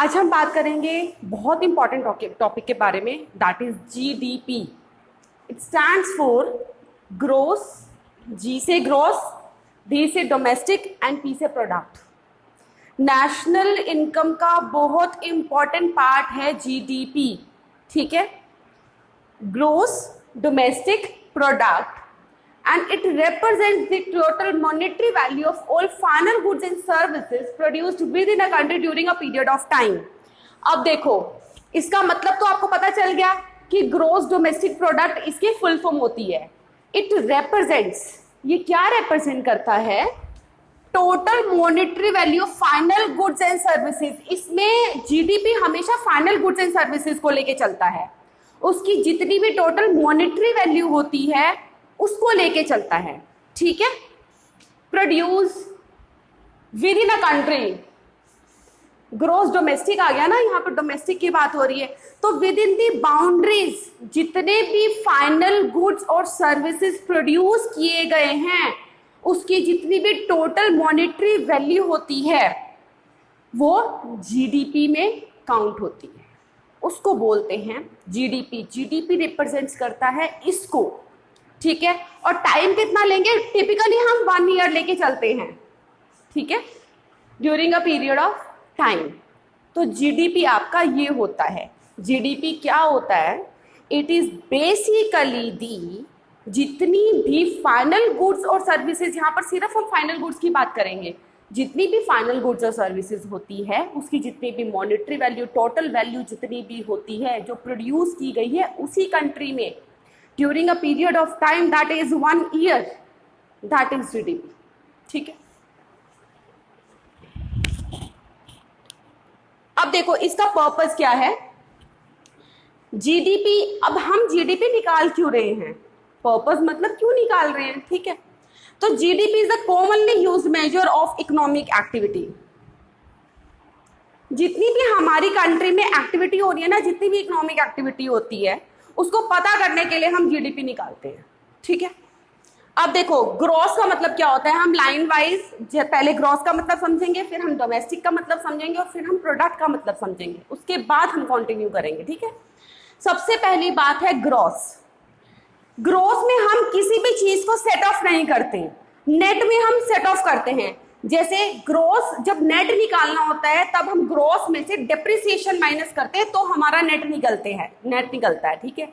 आज हम बात करेंगे बहुत इंपॉर्टेंट टॉपिक के बारे में, that is GDP. It stands for gross, G से ग्रोस, डी से डोमेस्टिक एंड पी से प्रोडक्ट। नेशनल इनकम का बहुत इंपॉर्टेंट पार्ट है जीडीपी, ठीक है। Gross domestic product and it represents the total monetary value of all final goods and services produced within a country during a period of time। अब देखो, इसका मतलब तो आपको पता चल गया कि ग्रोस डोमेस्टिक प्रोडक्ट इसकी फुल फॉर्म होती है। इट रेप्रेजेंट्स, ये क्या रिप्रेजेंट करता है? Total monetary value of final goods and services. इसमें जीडीपी हमेशा फाइनल गुड्स एंड सर्विसेज को लेके चलता है। उसकी जितनी भी टोटल मॉनेटरी वैल्यू होती है उसको लेके चलता है, ठीक है। Produce within a country, gross domestic आ गया ना, यहाँ पर डोमेस्टिक की बात हो रही है, तो विद इन दी बाउंड्रीज जितने भी फाइनल गुड्स और सर्विसेज प्रोड्यूस किए गए हैं उसकी जितनी भी टोटल मॉनेटरी वैल्यू होती है वो जीडीपी में काउंट होती है, उसको बोलते हैं जीडीपी। जीडीपी रिप्रेजेंट्स करता है इसको, ठीक है। और टाइम कितना लेंगे? टिपिकली हम 1 ईयर लेके चलते हैं, ठीक है, during a period of time. तो जीडीपी आपका ये होता है। जीडीपी क्या होता है? इट इज बेसिकली दी जितनी भी फाइनल गुड्स और सर्विसेज, यहाँ पर सिर्फ हम फाइनल गुड्स की बात करेंगे, जितनी भी फाइनल गुड्स और सर्विसेज होती है उसकी जितनी भी मॉनेटरी वैल्यू, टोटल वैल्यू जितनी भी होती है जो प्रोड्यूस की गई है उसी कंट्री में during a period of time that is 1 year, that is GDP, ठीक है। अब देखो इसका पर्पस क्या है? जीडीपी, अब हम जीडीपी निकाल क्यों रहे हैं? पर्पस मतलब क्यों निकाल रहे हैं, ठीक है। तो GDP is the commonly used measure of economic activity. जितनी भी हमारी कंट्री में एक्टिविटी हो रही है ना, जितनी भी इकोनॉमिक एक्टिविटी होती है उसको पता करने के लिए हम जीडीपी निकालते हैं, ठीक है। अब देखो ग्रॉस का मतलब क्या होता है, हम लाइन वाइज पहले ग्रॉस का मतलब समझेंगे, फिर हम डोमेस्टिक का मतलब समझेंगे और फिर हम प्रोडक्ट का मतलब समझेंगे, उसके बाद हम कंटिन्यू करेंगे, ठीक है। सबसे पहली बात है ग्रॉस। ग्रॉस में हम किसी भी चीज को सेट ऑफ नहीं करते, नेट में हम सेट ऑफ करते हैं। जैसे ग्रॉस जब नेट निकालना होता है तब हम ग्रॉस में से डेप्रिसिएशन माइनस करते हैं तो हमारा नेट निकलता है, ठीक है।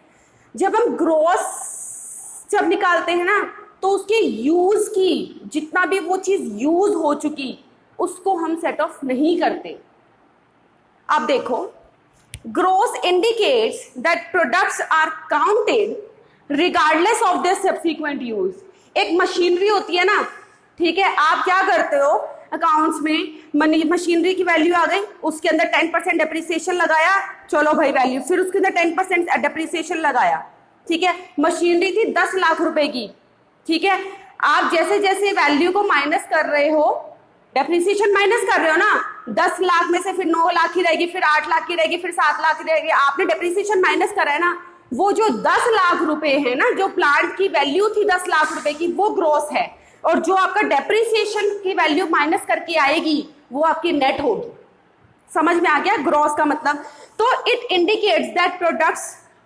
जब हम ग्रॉस जब निकालते हैं ना तो उसके यूज की, जितना भी वो चीज यूज हो चुकी उसको हम सेट ऑफ नहीं करते। अब देखो, gross indicates that products are counted regardless of their subsequent use. एक मशीनरी होती है ना, ठीक है, आप क्या करते हो अकाउंट्स में, मशीनरी की वैल्यू आ गई, उसके अंदर 10% डेप्रिसिएशन लगाया, चलो भाई वैल्यू, फिर उसके अंदर 10% डेप्रिसिएशन लगाया, ठीक है। मशीनरी थी 10 लाख रुपए की, ठीक है। आप जैसे जैसे वैल्यू को माइनस कर रहे हो, डेप्रिसिएशन माइनस कर रहे हो ना, 10 लाख में से फिर 9 लाख की रहेगी, फिर 8 लाख की रहेगी, फिर 7 लाख की रहेगी, आपने डेप्रिसिएशन माइनस करा है ना, वो जो 10 लाख रुपए है ना, जो प्लांट की वैल्यू थी 10 लाख रुपए की, वो ग्रॉस है, और जो आपका डेप्रिसिएशन की वैल्यू माइनस करके आएगी वो आपकी नेट होगी। समझ में आ गया ग्रॉस का मतलब? तो इट इंडिकेट्स दैट प्रोडक्ट्स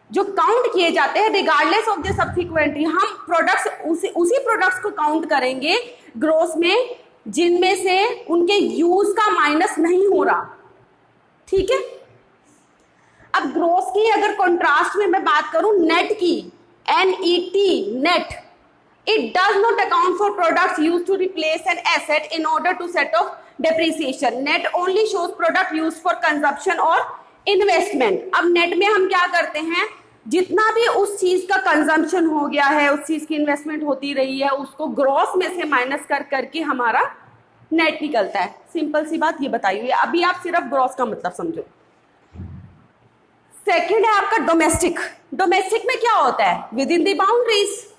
जो काउंट किए जाते हैं रिगार्डलेस ऑफ द सब्सिक्वेंटली, हम प्रोडक्ट्स उसी प्रोडक्ट्स को काउंट करेंगे ग्रॉस में जिनमें से उनके यूज का माइनस नहीं हो रहा, ठीक है। अब ग्रॉस की अगर कॉन्ट्रास्ट में मैं बात करूं नेट की, NET, net, it does not account for products used to replace an asset in order to set off depreciation. Net only shows product used for consumption or investment. अब net में हम क्या करते हैं, जितना भी उस चीज का कंजम्पशन हो गया है, उस चीज की इन्वेस्टमेंट होती रही है, उसको ग्रॉस में से माइनस कर करके हमारा नेट निकलता है। सिंपल सी बात ये बताई हुई है, अभी आप सिर्फ ग्रॉस का मतलब समझो। सेकेंड है आपका डोमेस्टिक। डोमेस्टिक में क्या होता है? With in the boundaries.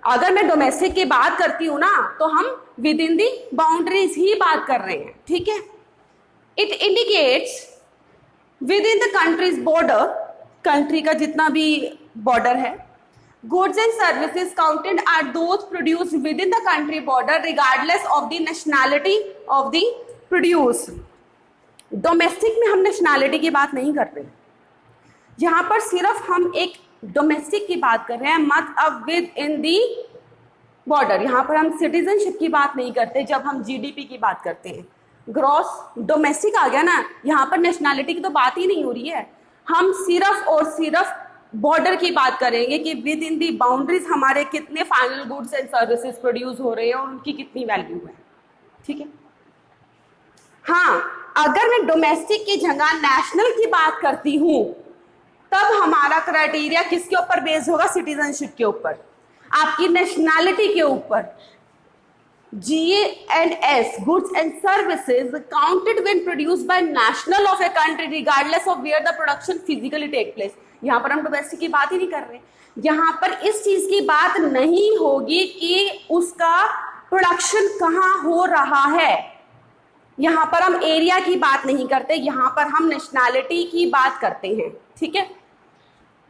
अगर मैं डोमेस्टिक की बात करती हूं ना तो हम विद इन दी बाउंड्रीज ही बात कर रहे हैं, ठीक है। It indicates within the countries border, country का जितना भी बॉर्डर है, goods and services counted are those produced within the country border regardless of the nationality of the produce. Domestic में हम नेशनैलिटी की बात नहीं कर रहे, यहाँ पर सिर्फ हम एक डोमेस्टिक की बात कर रहे हैं, मत अब विद इन दी बॉर्डर। यहाँ पर हम सिटीजनशिप की बात नहीं करते जब हम जीडीपी की बात करते हैं। ग्रॉस डोमेस्टिक आ गया ना, यहाँ पर नेशनैलिटी की तो बात ही नहीं हो रही है, हम सिर्फ और सिर्फ बॉर्डर की बात करेंगे कि विद इन दी बाउंड्रीज हमारे कितने final goods and services produce हो रहे हैं और उनकी कितनी वैल्यू है। ठीक है, हाँ, अगर मैं डोमेस्टिक की जगह नेशनल की बात करती हूं तब हमारा क्राइटेरिया किसके ऊपर बेस्ड होगा? सिटीजनशिप के ऊपर, आपकी नेशनैलिटी के ऊपर। GNS goods and services counted when produced by national of a country regardless of where the production physically take place। यहाँ पर हम डोमेस्टिक की बात ही नहीं कर रहे, यहाँ पर इस चीज की बात नहीं होगी कि उसका प्रोडक्शन कहाँ हो रहा है, यहाँ पर हम एरिया की बात नहीं करते, यहाँ पर हम नेशनैलिटी की बात करते हैं। ठीक है,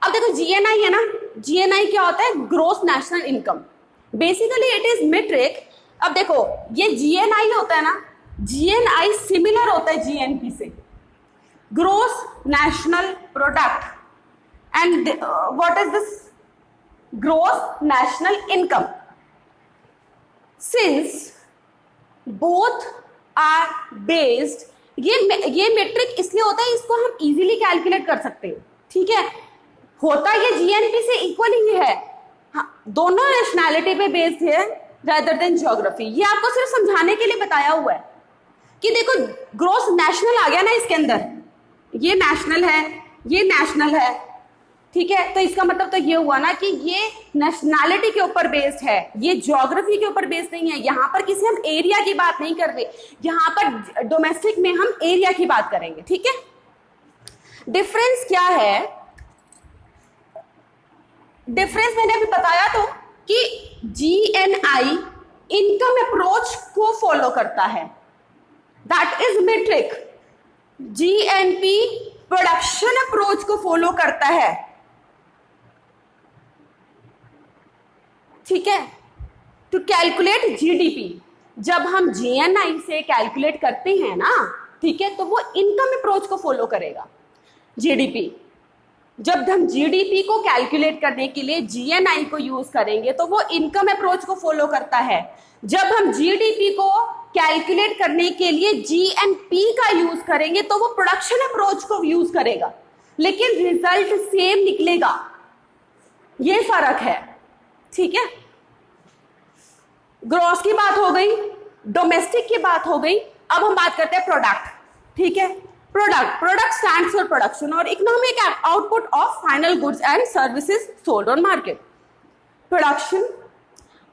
अब देखो GNI है ना, GNI क्या होता है? Gross national income, basically it is metric. अब देखो ये GNI होता है ना, GNI सिमिलर होता है GNP से, gross national product, and what is this? Gross national income. Since both are based, ये मेट्रिक इसलिए होता है, इसको हम इजीली कैलकुलेट कर सकते हैं। ठीक है, होता ये GNP से इक्वल ही है, हाँ, दोनों नेशनैलिटी पे बेस्ड है rather than ज्योग्राफी। ये आपको सिर्फ समझाने के लिए बताया हुआ है कि देखो ग्रोस नेशनल आ गया ना इसके अंदर, ये नेशनल है, ये नेशनल है। ठीक है, तो इसका मतलब तो ये हुआ ना कि ये नेशनैलिटी के ऊपर बेस्ड है, ये ज्योग्राफी के ऊपर बेस्ड नहीं है। यहाँ पर किसी हम एरिया की बात नहीं कर रहे, यहाँ पर डोमेस्टिक में हम एरिया की बात करेंगे। ठीक है, डिफरेंस क्या है? डिफरेंस मैंने अभी बताया तो कि GNI इनकम अप्रोच को फॉलो करता है, that is metric. GNP production approach को फॉलो करता है। ठीक है, टू कैलकुलेट GDP, जब हम GNI से कैलकुलेट करते हैं ना, ठीक है, तो वो इनकम अप्रोच को फॉलो करेगा। GDP, जब हम GDP को कैलकुलेट करने के लिए GNI को यूज करेंगे तो वो इनकम अप्रोच को फॉलो करता है। जब हम GDP को कैलकुलेट करने के लिए GNP का यूज करेंगे तो वो प्रोडक्शन अप्रोच को यूज करेगा, लेकिन रिजल्ट सेम निकलेगा, ये फर्क है। ठीक है, ग्रॉस की बात हो गई, डोमेस्टिक की बात हो गई, अब हम बात करते हैं प्रोडक्ट। ठीक है, प्रोडक्ट स्टैंड्स फॉर प्रोडक्शन और economic output of final goods and services sold on market. Production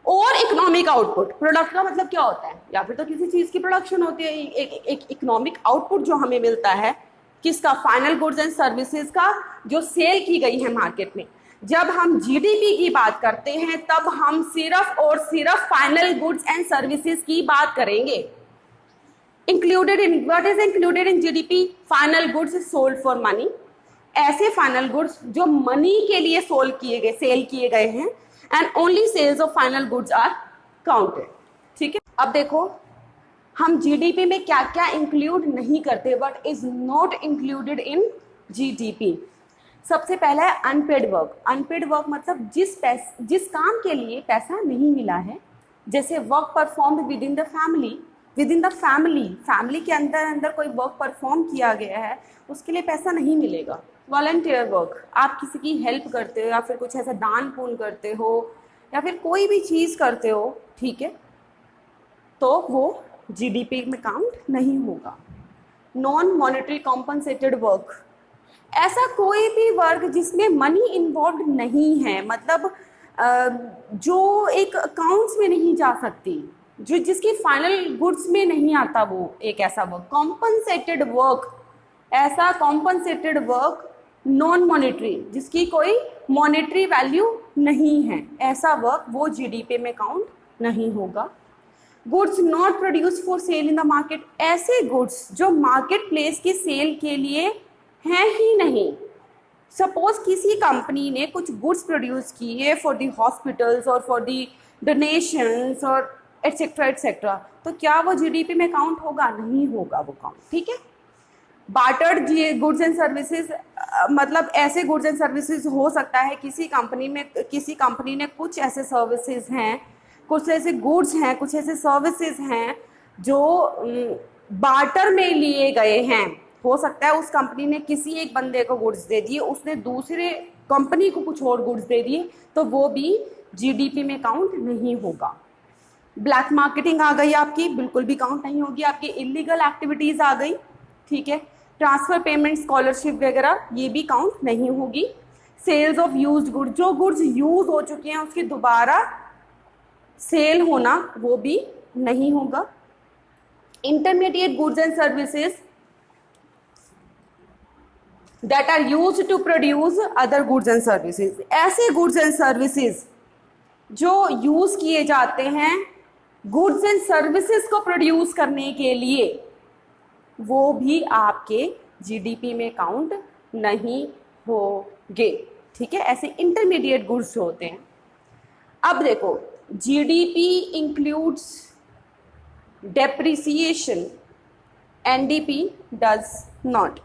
और इकोनॉमिक आउटपुट, प्रोडक्ट का मतलब क्या होता है? या फिर तो किसी चीज की प्रोडक्शन होती है, एक इकोनॉमिक आउटपुट जो हमें मिलता है किसका? फाइनल गुड्स एंड सर्विसेज का, जो सेल की गई है मार्केट में। जब हम GDP की बात करते हैं तब हम सिर्फ और सिर्फ फाइनल गुड्स एंड सर्विसेज की बात करेंगे। Included in, what is included in GDP? Final goods sold for money, ऐसे फाइनल गुड्स जो मनी के लिए सेल किए गए हैं, and only sales of final goods are counted. ठीक है, अब देखो हम GDP में क्या क्या इंक्लूड नहीं करते, but is not included in GDP। सबसे पहला है अनपेड वर्क। अनपेड वर्क मतलब जिस काम के लिए पैसा नहीं मिला है, जैसे work performed with in the family, family के अंदर कोई वर्क परफॉर्म किया गया है, उसके लिए पैसा नहीं मिलेगा। वॉलंटियर वर्क, आप किसी की हेल्प करते हो या फिर कुछ ऐसा दान पुण्य करते हो या फिर कोई भी चीज़ करते हो, ठीक है, तो वो GDP में काउंट नहीं होगा। नॉन मॉनेटरी कॉम्पनसेटेड वर्क, ऐसा कोई भी वर्क जिसमें मनी इन्वॉल्व नहीं है, मतलब जो एक अकाउंट्स में नहीं जा सकती, जो जिसकी फाइनल गुड्स में नहीं आता, वो एक ऐसा वर्क। कॉम्पनसेटेड वर्क, ऐसा कॉम्पनसेटेड वर्क नॉन मॉनेटरी, जिसकी कोई मॉनेटरी वैल्यू नहीं है, ऐसा वर्क वो GDP में काउंट नहीं होगा। Goods not produce for sale in the market, ऐसे गुड्स जो मार्केट प्लेस की सेल के लिए हैं ही नहीं। सपोज किसी कंपनी ने कुछ गुड्स प्रोड्यूस किए फॉर दी हॉस्पिटल्स और फॉर दी डोनेशंस और एटसेट्रा एटसेट्रा, तो क्या वो GDP में काउंट होगा? नहीं होगा वो काउंट। ठीक है, बार्टर्ड गुड्स एंड सर्विसेज मतलब ऐसे गुड्स एंड सर्विसेज हो सकता है किसी कंपनी ने कुछ ऐसे सर्विसेज हैं, कुछ ऐसे गुड्स हैं, कुछ ऐसे सर्विसेज हैं जो बार्टर में लिए गए हैं। हो सकता है उस कंपनी ने किसी एक बंदे को गुड्स दे दिए, उसने दूसरे कंपनी को कुछ और गुड्स दे दिए, तो वो भी जीडीपी में काउंट नहीं होगा। ब्लैक मार्केटिंग आ गई आपकी, बिल्कुल भी काउंट नहीं होगी। आपकी इलीगल एक्टिविटीज आ गई, ठीक है। ट्रांसफर पेमेंट, स्कॉलरशिप वगैरह ये भी काउंट नहीं होगी। सेल्स ऑफ यूज्ड गुड्स, जो गुड्स यूज हो चुके हैं उसकी दोबारा सेल होना वो भी नहीं होगा। Intermediate goods and services that are used to produce other goods and services, ऐसे गुड्स एंड सर्विसेज जो यूज किए जाते हैं गुड्स एंड सर्विसेज को प्रोड्यूस करने के लिए, वो भी आपके जीडीपी में काउंट नहीं होंगे, ठीक है। ऐसे इंटरमीडिएट गुड्स होते हैं। अब देखो, GDP includes depreciation, NDP does not.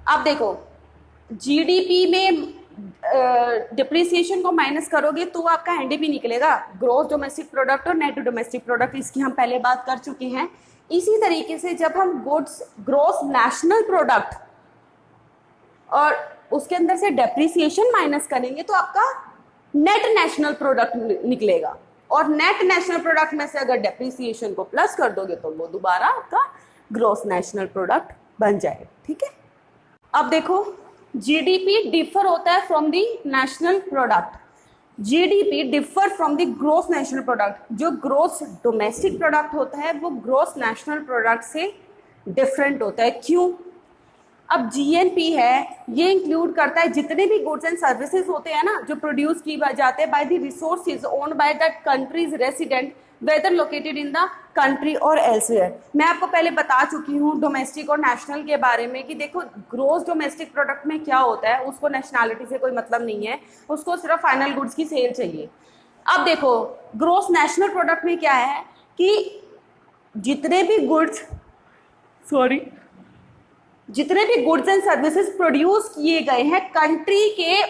अब देखो, जीडीपी में डिप्रिसिएशन को माइनस करोगे तो आपका एनडीपी निकलेगा, ग्रोस डोमेस्टिक प्रोडक्ट और नेट डोमेस्टिक प्रोडक्ट, इसकी हम पहले बात कर चुके हैं। इसी तरीके से जब हम गुड्स ग्रोस नेशनल प्रोडक्ट और उसके अंदर से डेप्रिसिएशन माइनस करेंगे तो आपका नेट नेशनल प्रोडक्ट निकलेगा, और नेट नेशनल प्रोडक्ट में से अगर डेप्रिसिएशन को प्लस कर दोगे तो वो दोबारा आपका ग्रोस नेशनल प्रोडक्ट बन जाएगा, ठीक है। अब देखो, जीडीपी डिफर होता है from the national product. GDP differ from the gross national product. जो ग्रोस डोमेस्टिक प्रोडक्ट होता है वो ग्रोस नेशनल प्रोडक्ट से डिफरेंट होता है। क्यों? अब जीएनपी है, ये इंक्लूड करता है जितने भी गुड्स एंड सर्विसेज होते हैं ना, जो प्रोड्यूस की जाते हैं by the resources owned by that country's resident whether located in the country और एल्सवेयर। मैं आपको पहले बता चुकी हूँ डोमेस्टिक और नेशनल के बारे में कि देखो, ग्रोस डोमेस्टिक प्रोडक्ट में क्या होता है, उसको नेशनैलिटी से कोई मतलब नहीं है, उसको सिर्फ फाइनल गुड्स की सेल चाहिए। अब देखो, ग्रोस नेशनल प्रोडक्ट में क्या है कि जितने भी गुड्स एंड सर्विसेज प्रोड्यूस किए गए हैं कंट्री के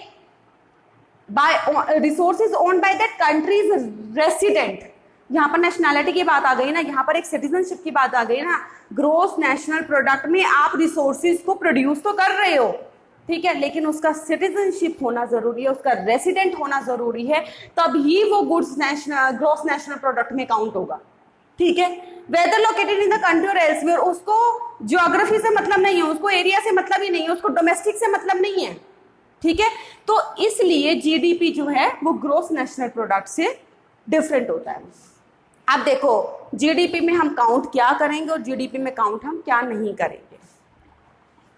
by resources owned by that country's resident, यहाँ पर नेशनैलिटी की बात आ गई ना, यहाँ पर एक सिटीजनशिप की बात आ गई ना। ग्रोस नेशनल प्रोडक्ट में आप रिसोर्सेज को प्रोड्यूस तो कर रहे हो, ठीक है, लेकिन उसका सिटीजनशिप होना जरूरी है, उसका रेसिडेंट होना जरूरी है, तभी वो गुड्स ग्रोस नेशनल प्रोडक्ट में काउंट होगा, ठीक है। Whether located in the country और एल्सवेयर, उसको ज्योग्राफी से मतलब नहीं है, उसको एरिया से मतलब ही नहीं है, उसको डोमेस्टिक से मतलब नहीं है, ठीक है। तो इसलिए जीडीपी जो है वो ग्रोस नेशनल प्रोडक्ट से डिफरेंट होता है। अब देखो, जीडीपी में हम काउंट क्या करेंगे और जीडीपी में काउंट हम क्या नहीं करेंगे।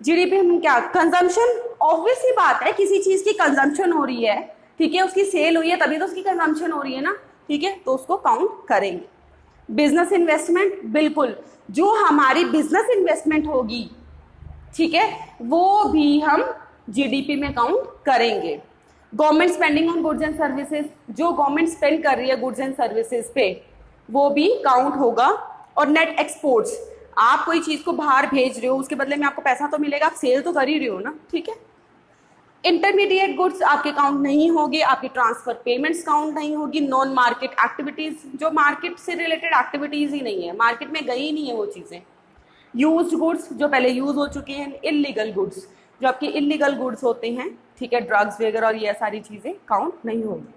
जीडीपी में क्या, कंजम्पशन, ऑब्वियस ही बात है, किसी चीज की कंजम्पशन हो रही है, ठीक है, उसकी सेल हुई है तभी तो उसकी कंजम्पशन हो रही है ना, ठीक है, तो उसको काउंट करेंगे। बिजनेस इन्वेस्टमेंट, बिल्कुल, जो हमारी बिजनेस इन्वेस्टमेंट होगी, ठीक है, वो भी हम जीडीपी में काउंट करेंगे। Government spending on goods and services, जो गवर्नमेंट स्पेंड कर रही है गुड्स एंड सर्विसेज पे, वो भी काउंट होगा। और नेट एक्सपोर्ट्स, आप कोई चीज को बाहर भेज रहे हो, उसके बदले में आपको पैसा तो मिलेगा, आप सेल तो कर ही रहे हो ना, ठीक है। इंटरमीडिएट गुड्स आपके काउंट नहीं होगी, आपकी ट्रांसफर पेमेंट्स काउंट नहीं होगी। नॉन मार्केट एक्टिविटीज, जो मार्केट से रिलेटेड एक्टिविटीज ही नहीं है, मार्केट में गई ही नहीं है वो चीजें। यूज्ड गुड्स, जो पहले यूज हो चुके हैं। इलीगल गुड्स, जो आपके इलीगल गुड्स होते हैं, ठीक है, ड्रग्स वगैरह और ये सारी चीजें काउंट नहीं होगी।